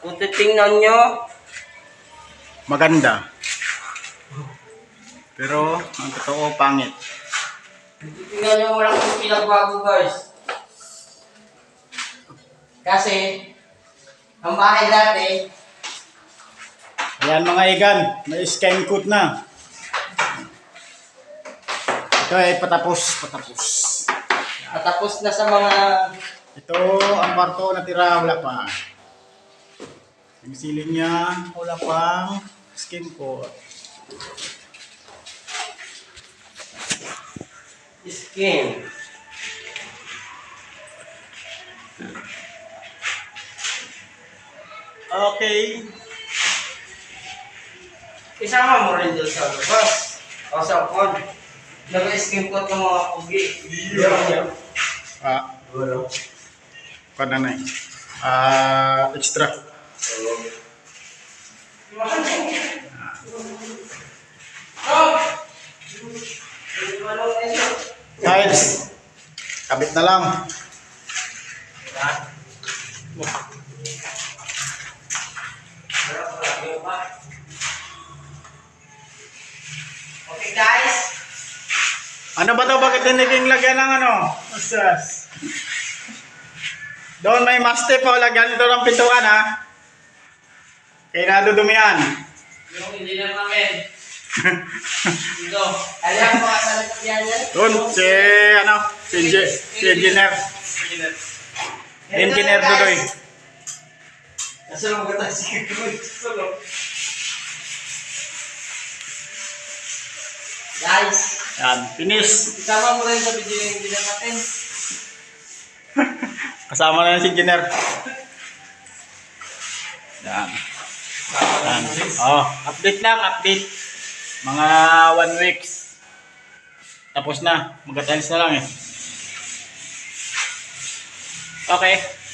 Kung titingnan nyo, maganda. Pero ang totoo pangit. titingnan nyo wala kong pinagbago guys. Kasi, ang bahay dati, Ayan mga igan, may scan code na. Ito ay patapos. natapos na sa mga Ito ang kwarto natira, wala pa. Yung ceiling niya, wala pang skin code. skin. Okay. Isama mo rin dyan sa labas. O sa phone. Nag-skin coat ng mga pugi. Yeah. Wala. Kada na extra. Tiles. Kabit na lang. Okay guys. Ano ba to? Bakit tiniging lagyan ng ano? Usas. Doon may mastiff o lagyan ito ng pintuan ha. Kaya nadudumihan. Yung hindi na namin. Dito. Alam mo kasalit yan yan? Doon si engineer. Engineer Dudoy. Nasa lang magkata si Kikoy. Guys. Yan, finish. Isama mo rin sa video yung hindi natin. Kasama na si engineer. Yan. Yan. Oh, update lang, update. Mga 1 weeks. Tapos na. Magka-tiles na lang eh. Okay.